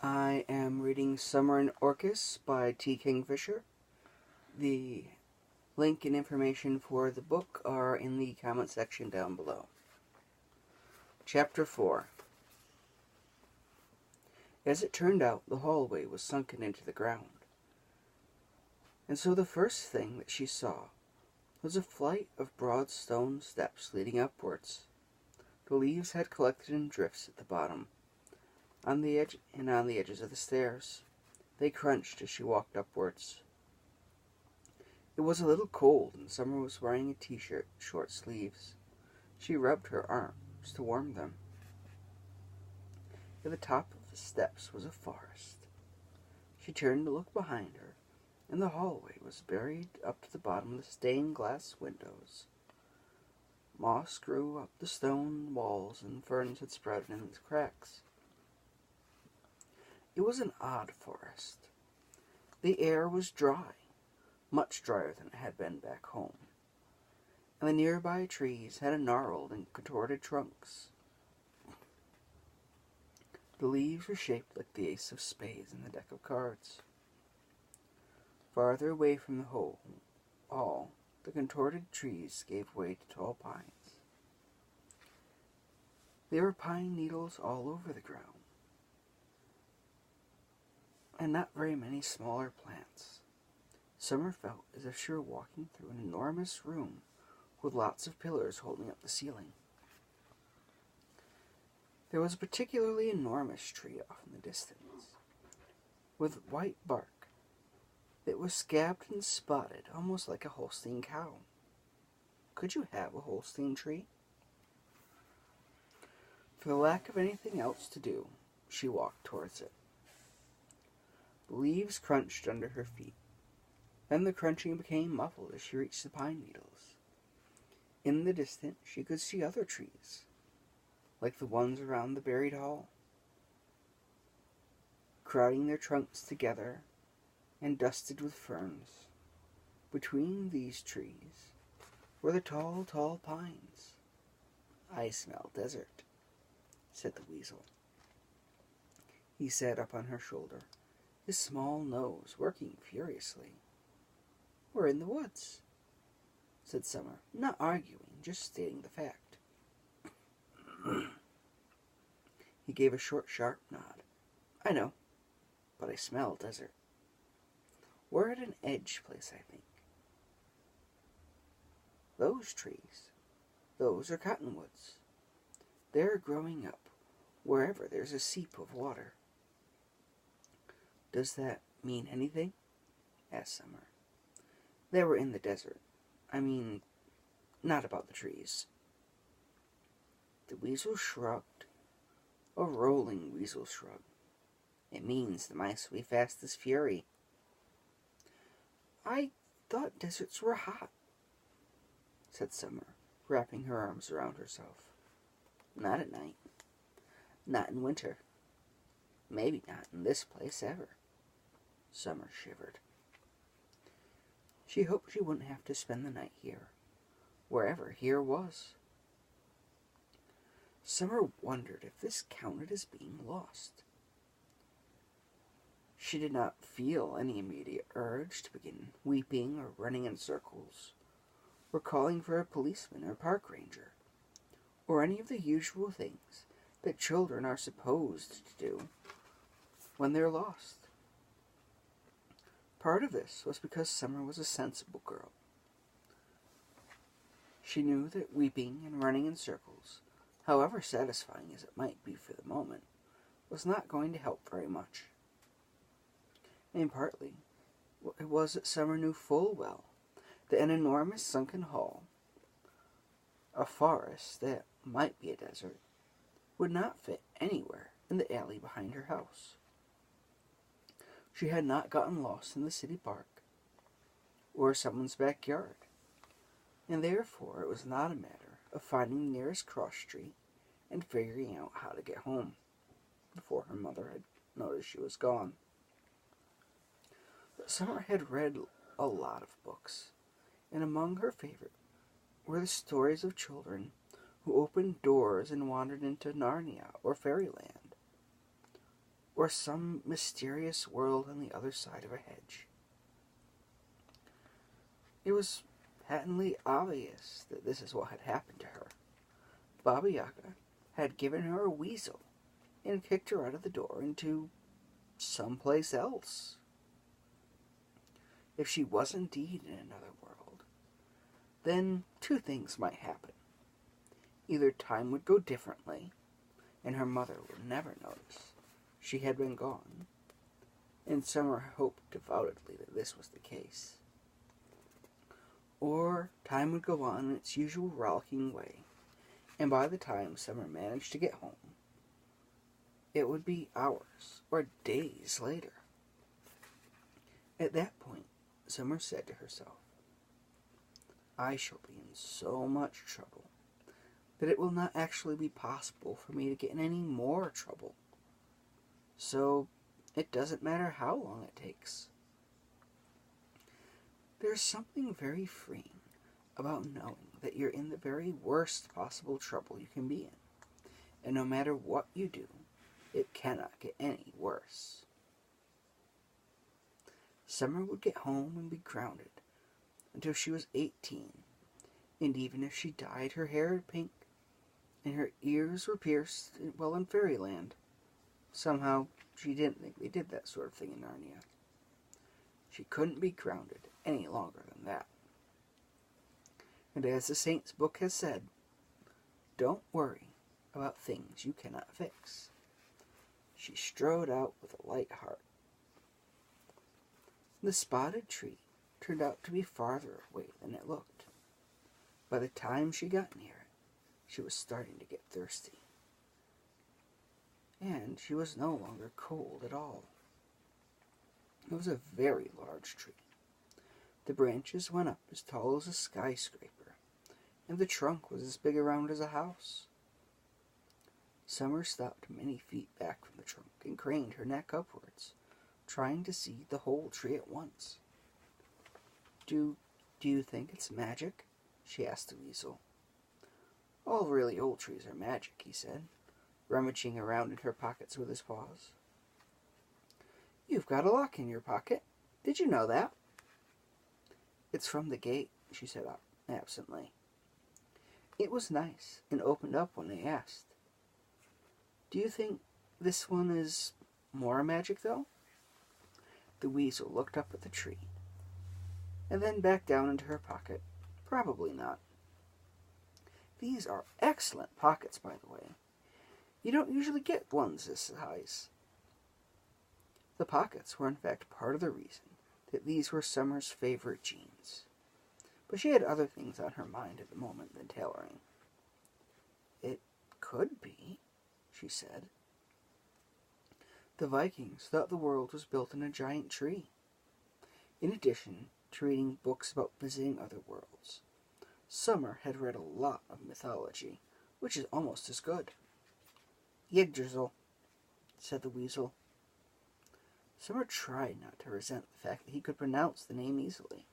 I am reading Summer in Orcus by Kingfisher. The link and information for the book are in the comment section down below. Chapter 4. As it turned out, the hallway was sunken into the ground. And so the first thing that she saw was a flight of broad stone steps leading upwards. The leaves had collected in drifts at the bottom, on the edges of the stairs. They crunched as she walked upwards. It was a little cold, and Summer was wearing a t-shirt, short sleeves. She rubbed her arms to warm them. At the top of the steps was a forest. She turned to look behind her, and the hallway was buried up to the bottom of the stained glass windows. Moss grew up the stone walls, and ferns had sprouted in its cracks. It was an odd forest. The air was dry, much drier than it had been back home, and the nearby trees had gnarled and contorted trunks. The leaves were shaped like the ace of spades in the deck of cards. Farther away from the hall, the contorted trees gave way to tall pines. There were pine needles all over the ground, and not very many smaller plants. Summer felt as if she were walking through an enormous room with lots of pillars holding up the ceiling. There was a particularly enormous tree off in the distance, with white bark that was scabbed and spotted, almost like a Holstein cow. Could you have a Holstein tree? For the lack of anything else to do, she walked towards it. The leaves crunched under her feet. Then the crunching became muffled as she reached the pine needles. In the distance, she could see other trees, like the ones around the buried hall, crowding their trunks together and dusted with ferns. Between these trees were the tall, tall pines. "I smell desert," said the weasel. He sat up on her shoulder, his small nose working furiously. "We're in the woods," said Summer, not arguing, just stating the fact. He gave a short, sharp nod. "I know, but I smell desert. We're at an edge place, I think. Those trees, those are cottonwoods. They're growing up wherever there's a seep of water." "Does that mean anything?" asked Summer. They were in the desert. I mean, not about the trees. The weasel shrugged. A rolling weasel shrug. "It means the mice will be fast as fury." "I thought deserts were hot," said Summer, wrapping her arms around herself. "Not at night. Not in winter. Maybe not in this place ever." Summer shivered. She hoped she wouldn't have to spend the night here, wherever here was. Summer wondered if this counted as being lost. She did not feel any immediate urge to begin weeping or running in circles, or calling for a policeman or park ranger, or any of the usual things that children are supposed to do when they're lost. Part of this was because Summer was a sensible girl. She knew that weeping and running in circles, however satisfying as it might be for the moment, was not going to help very much. And partly, it was that Summer knew full well that an enormous sunken hall, a forest that might be a desert, would not fit anywhere in the alley behind her house. She had not gotten lost in the city park or someone's backyard, and therefore it was not a matter of finding the nearest cross street and figuring out how to get home before her mother had noticed she was gone. But Summer had read a lot of books, and among her favorite were the stories of children who opened doors and wandered into Narnia or fairyland, or some mysterious world on the other side of a hedge. It was patently obvious that this is what had happened to her. Baba Yaga had given her a weasel and kicked her out of the door into someplace else. If she was indeed in another world, then two things might happen. Either time would go differently, and her mother would never notice she had been gone, and Summer hoped devoutly that this was the case. Or time would go on in its usual rollicking way, and by the time Summer managed to get home, it would be hours or days later. At that point, Summer said to herself, I shall be in so much trouble that it will not actually be possible for me to get in any more trouble. So it doesn't matter how long it takes. There's something very freeing about knowing that you're in the very worst possible trouble you can be in. And no matter what you do, it cannot get any worse. Summer would get home and be grounded until she was 18. And even if she dyed her hair pink and her ears were pierced, well, in fairyland, somehow she didn't think they did that sort of thing in Narnia. She couldn't be grounded any longer than that. And as the Saint's book has said, don't worry about things you cannot fix. She strode out with a light heart. The spotted tree turned out to be farther away than it looked. By the time she got near it, she was starting to get thirsty. And she was no longer cold at all. It was a very large tree. The branches went up as tall as a skyscraper, and the trunk was as big around as a house. Summer stopped many feet back from the trunk and craned her neck upwards, trying to see the whole tree at once. Do you think it's magic? She asked the weasel. All really old trees are magic, he said, rummaging around in her pockets with his paws. You've got a lock in your pocket. Did you know that? It's from the gate, she said absently. It was nice and opened up when they asked. Do you think this one is more magic, though? The weasel looked up at the tree and then back down into her pocket. Probably not. These are excellent pockets, by the way. You don't usually get ones this size. The pockets were in fact part of the reason that these were Summer's favorite jeans. But she had other things on her mind at the moment than tailoring. It could be, she said. The Vikings thought the world was built in a giant tree. In addition to reading books about visiting other worlds, Summer had read a lot of mythology, which is almost as good. Yggdrasil, said the weasel. Summer tried not to resent the fact that he could pronounce the name easily.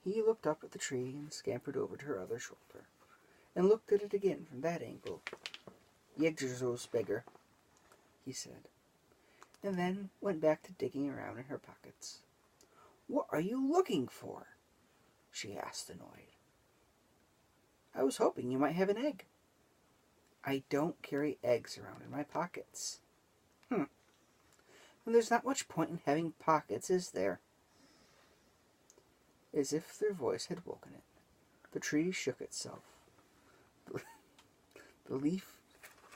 He looked up at the tree and scampered over to her other shoulder, and looked at it again from that angle. Yggdrasil's bigger, he said, and then went back to digging around in her pockets. What are you looking for? She asked, annoyed. I was hoping you might have an egg. I don't carry eggs around in my pockets. And there's not much point in having pockets, is there? As if their voice had woken it, the tree shook itself. The leaf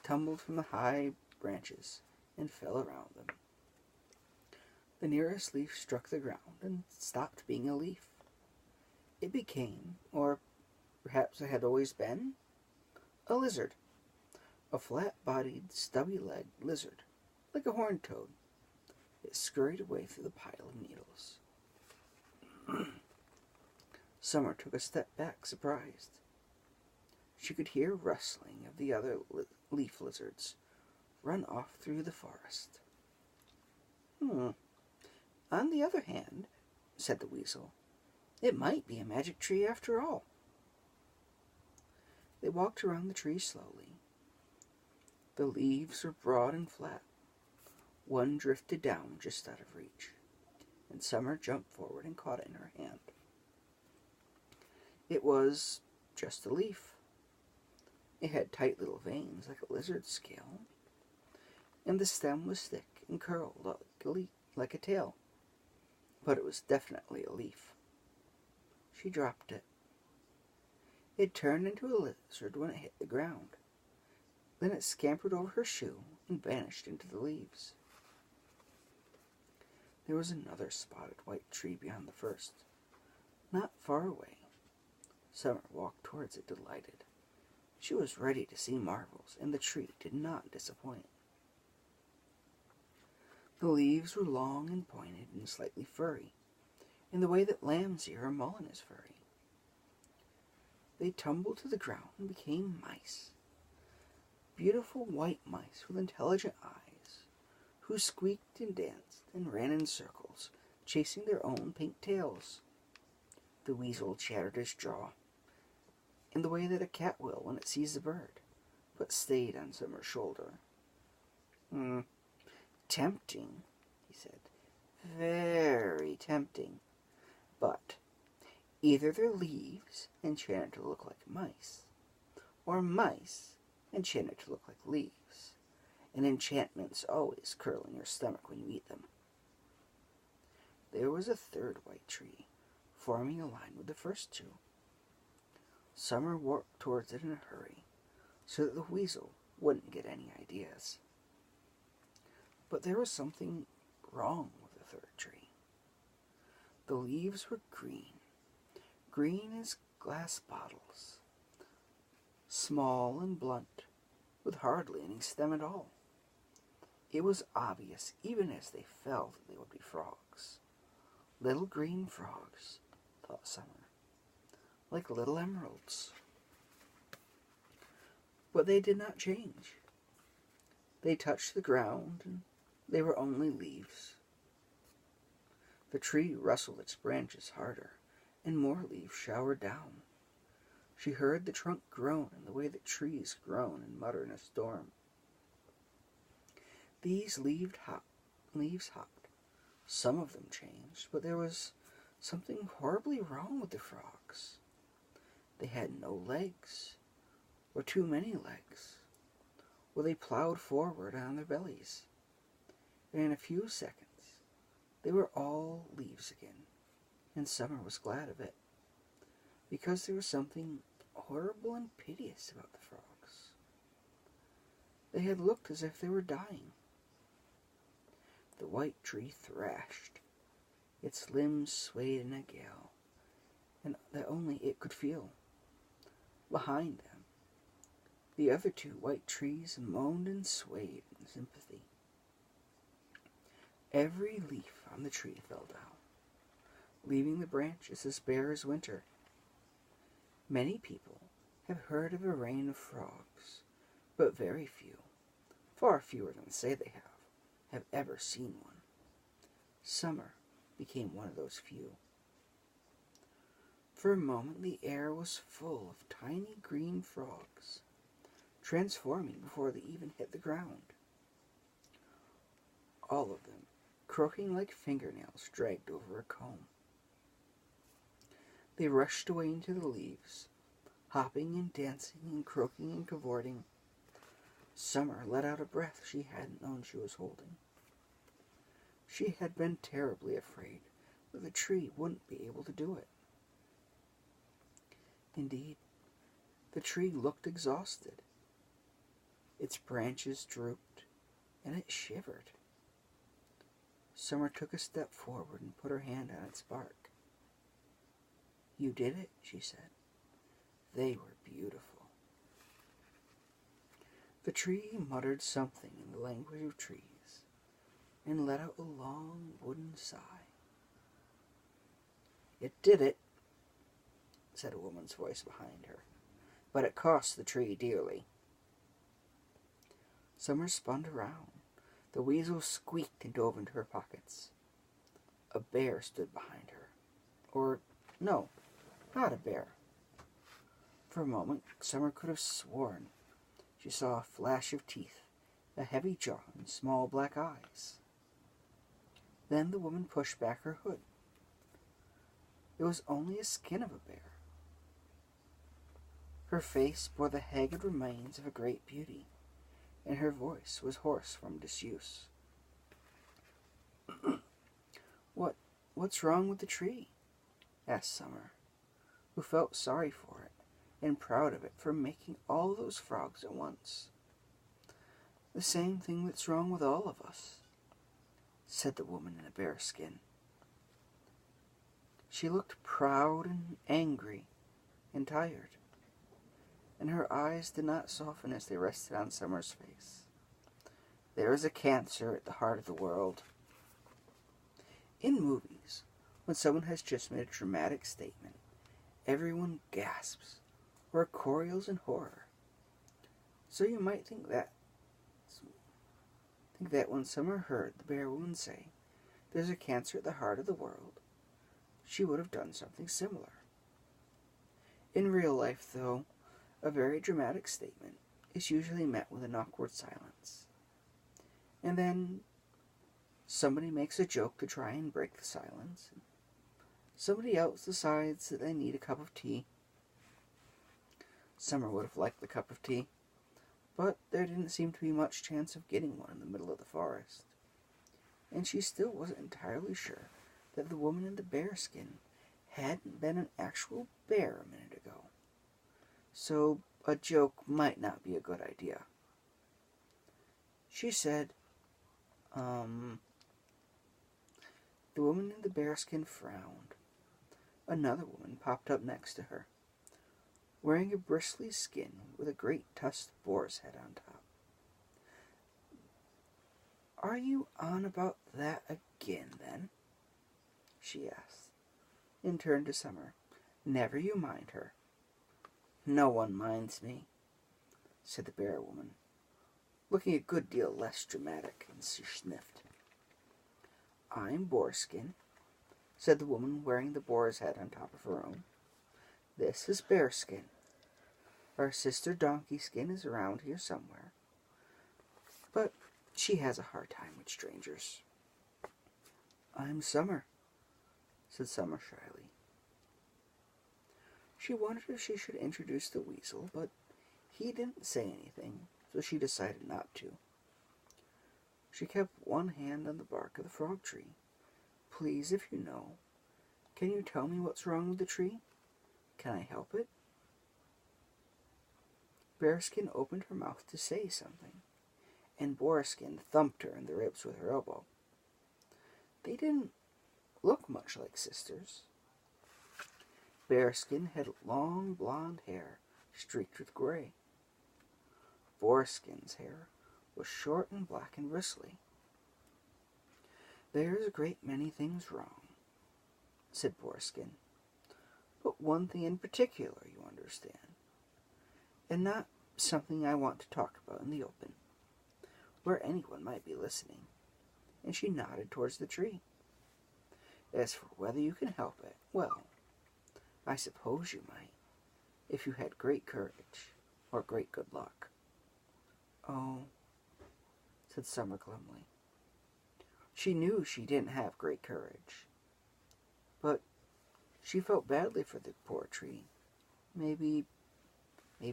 tumbled from the high branches and fell around them. The nearest leaf struck the ground and stopped being a leaf. It became, or perhaps it had always been, a lizard. A flat-bodied, stubby-legged lizard, like a horned toad. It scurried away through the pile of needles. Summer took a step back, surprised. She could hear rustling of the other leaf lizards run off through the forest. On the other hand, said the weasel, it might be a magic tree after all. They walked around the tree slowly. The leaves were broad and flat, One drifted down just out of reach, and Summer jumped forward and caught it in her hand. It was just a leaf. It had tight little veins like a lizard's scale, and the stem was thick and curled like a tail. But it was definitely a leaf. She dropped it. It turned into a lizard when it hit the ground. Then it scampered over her shoe and vanished into the leaves. There was another spotted white tree beyond the first, not far away. Summer walked towards it delighted. She was ready to see marvels, and the tree did not disappoint. The leaves were long and pointed and slightly furry, in the way that lamb's ear or mullein is furry. They tumbled to the ground and became mice. Beautiful white mice with intelligent eyes, who squeaked and danced and ran in circles, chasing their own pink tails. The weasel chattered his jaw, in the way that a cat will when it sees a bird, but stayed on Summer's shoulder. Tempting, he said. Very tempting. But either they're leaves enchanted to look like mice, or mice enchanted to look like leaves, and enchantments always curl in your stomach when you eat them. There was a third white tree, forming a line with the first two. Summer walked towards it in a hurry, so that the weasel wouldn't get any ideas. But there was something wrong with the third tree. The leaves were green as glass bottles, small and blunt, with hardly any stem at all. It was obvious, even as they fell, that they would be frogs. Little green frogs, thought Summer, like little emeralds. But they did not change. They touched the ground, and they were only leaves. The tree rustled its branches harder, and more leaves showered down. She heard the trunk groan in the way that trees groan and mutter in a storm. These leaves hopped. Some of them changed, but there was something horribly wrong with the frogs. They had no legs, or too many legs, or they plowed forward on their bellies. And in a few seconds, they were all leaves again, and Summer was glad of it, because there was something horrible and piteous about the frogs. They had looked as if they were dying. The white tree thrashed. Its limbs swayed in a gale, and that only it could feel. Behind them, the other two white trees moaned and swayed in sympathy. Every leaf on the tree fell down, leaving the branches as bare as winter. Many people have heard of a rain of frogs, but very few, far fewer than say they have ever seen one. Summer became one of those few. For a moment the air was full of tiny green frogs, transforming before they even hit the ground. All of them croaking like fingernails dragged over a comb. They rushed away into the leaves, hopping and dancing and croaking and cavorting. Summer let out a breath she hadn't known she was holding. She had been terribly afraid that the tree wouldn't be able to do it. Indeed, the tree looked exhausted. Its branches drooped, and it shivered. Summer took a step forward and put her hand on its bark. "You did it," she said. "They were beautiful." The tree muttered something in the language of trees and let out a long wooden sigh. "It did it," said a woman's voice behind her, "but it cost the tree dearly." Summer spun around. The weasel squeaked and dove into her pockets. A bear stood behind her. Or, no, not a bear. For a moment, Summer could have sworn she saw a flash of teeth a heavy jaw and small black eyes. Then the woman pushed back her hood. It was only a skin of a bear. Her face bore the haggard remains of a great beauty, and her voice was hoarse from disuse. What's wrong with the tree? Asked Summer, who felt sorry for it and proud of it for making all those frogs at once. The same thing that's wrong with all of us, said the woman in the bear skin. She looked proud and angry and tired, and her eyes did not soften as they rested on Summer's face. There is a cancer at the heart of the world. In movies, when someone has just made a dramatic statement, everyone gasps or recoils in horror. So you might think that when Summer heard the bear woman say, "There's a cancer at the heart of the world," she would have done something similar. In real life, though, a very dramatic statement is usually met with an awkward silence. And then somebody makes a joke to try and break the silence. Somebody else decides that they need a cup of tea. Summer would have liked the cup of tea, but there didn't seem to be much chance of getting one in the middle of the forest. And she still wasn't entirely sure that the woman in the bear skin hadn't been an actual bear a minute ago. So a joke might not be a good idea. She said, The woman in the bearskin frowned. Another woman popped up next to her, wearing a bristly skin with a great tusked boar's head on top. "Are you on about that again, then?" she asked, and turned to Summer. "Never you mind her." "No one minds me," said the bear woman, looking a good deal less dramatic, and she sniffed. "I'm Boarskin," said the woman wearing the boar's head on top of her own. "This is Bearskin. Our sister Donkey Skin is around here somewhere, but she has a hard time with strangers." "I'm Summer," said Summer shyly. She wondered if she should introduce the weasel, but he didn't say anything, so she decided not to. She kept one hand on the bark of the frog tree. "Please, if you know, can you tell me what's wrong with the tree? Can I help it?" Bearskin opened her mouth to say something, and Boarskin thumped her in the ribs with her elbow. They didn't look much like sisters. Bearskin had long blonde hair streaked with gray. Boarskin's hair was short and black and bristly. "There's a great many things wrong," said Boarskin, "but one thing in particular, you understand, and not something I want to talk about in the open, where anyone might be listening," and she nodded towards the tree. "As for whether you can help it, well, I suppose you might, if you had great courage or great good luck." "Oh," said Summer glumly. She knew she didn't have great courage, but she felt badly for the poor tree. Maybe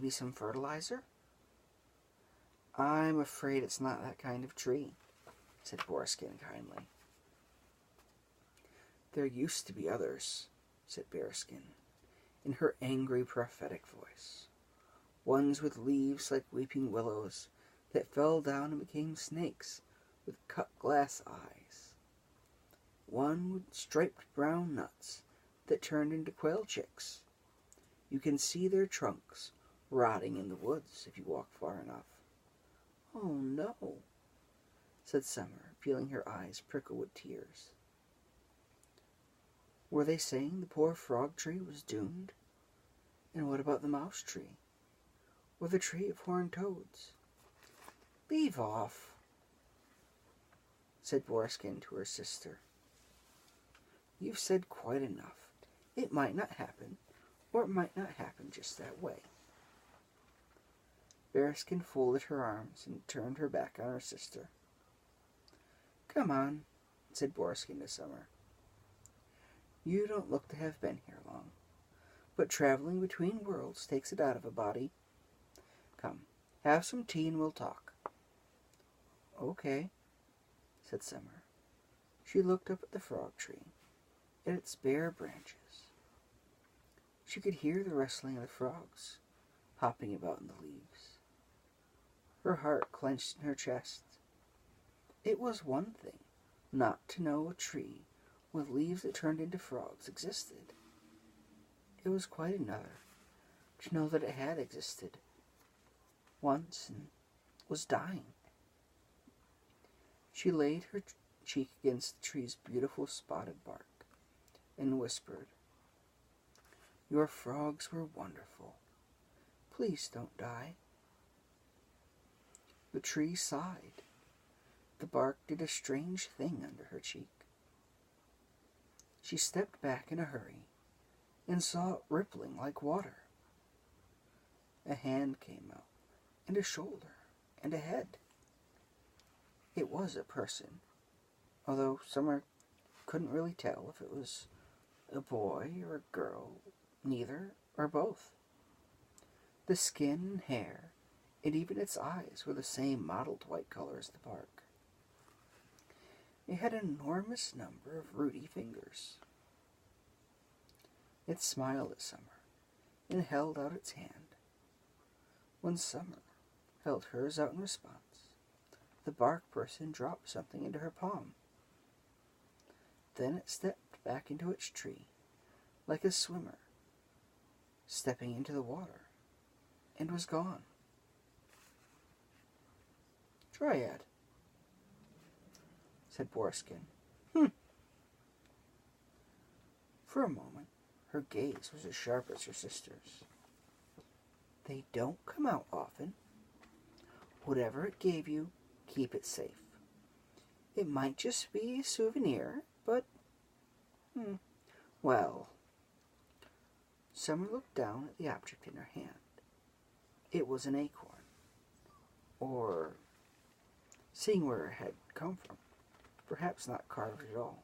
some fertilizer? "I'm afraid it's not that kind of tree," said Boarskin kindly. "There used to be others," said Bearskin, in her angry, prophetic voice. "Ones with leaves like weeping willows that fell down and became snakes with cut glass eyes. One with striped brown nuts that turned into quail chicks. You can see their trunks rotting in the woods if you walk far enough." "Oh, no," said Summer, feeling her eyes prickle with tears. Were they saying the poor frog tree was doomed? And what about the mouse tree? Or the tree of horned toads? "Leave off," said Boarskin to her sister. "You've said quite enough. It might not happen, or it might not happen just that way." Bearskin folded her arms and turned her back on her sister. "Come on," said Boarskin to Summer. "You don't look to have been here long, but traveling between worlds takes it out of a body. Come, have some tea and we'll talk." "Okay," said Summer. She looked up at the frog tree, at its bare branches. She could hear the rustling of the frogs hopping about in the leaves. Her heart clenched in her chest. It was one thing not to know a tree with leaves that turned into frogs existed. It was quite another to know that it had existed once and was dying. She laid her cheek against the tree's beautiful spotted bark and whispered, "Your frogs were wonderful. Please don't die." The tree sighed. The bark did a strange thing under her cheek. She stepped back in a hurry and saw it rippling like water. A hand came out, and a shoulder, and a head. It was a person, although Summer couldn't really tell if it was a boy or a girl, neither or both. The skin and hair, and even its eyes, were the same mottled white color as the bark. It had an enormous number of rooty fingers. It smiled at Summer and held out its hand. When Summer held hers out in response, the bark person dropped something into her palm. Then it stepped back into its tree, like a swimmer stepping into the water, and was gone. "Dryad," said Boarskin. For a moment, her gaze was as sharp as her sister's. "They don't come out often. Whatever it gave you, keep it safe. It might just be a souvenir, but, well." Summer looked down at the object in her hand. It was an acorn, or, seeing where it had come from, perhaps not carved at all,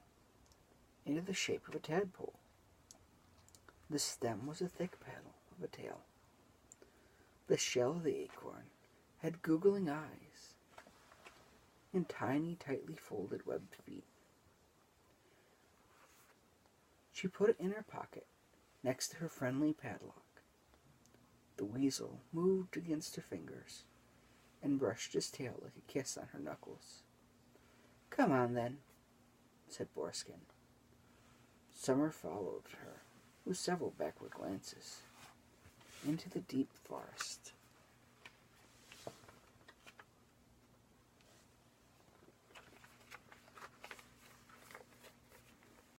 into the shape of a tadpole. The stem was a thick panel of a tail. The shell of the acorn had googling eyes and tiny, tightly folded webbed feet. She put it in her pocket next to her friendly padlock. The weasel moved against her fingers and brushed his tail like a kiss on her knuckles. "Come on, then," said Boarskin. Summer followed her with several backward glances into the deep forest.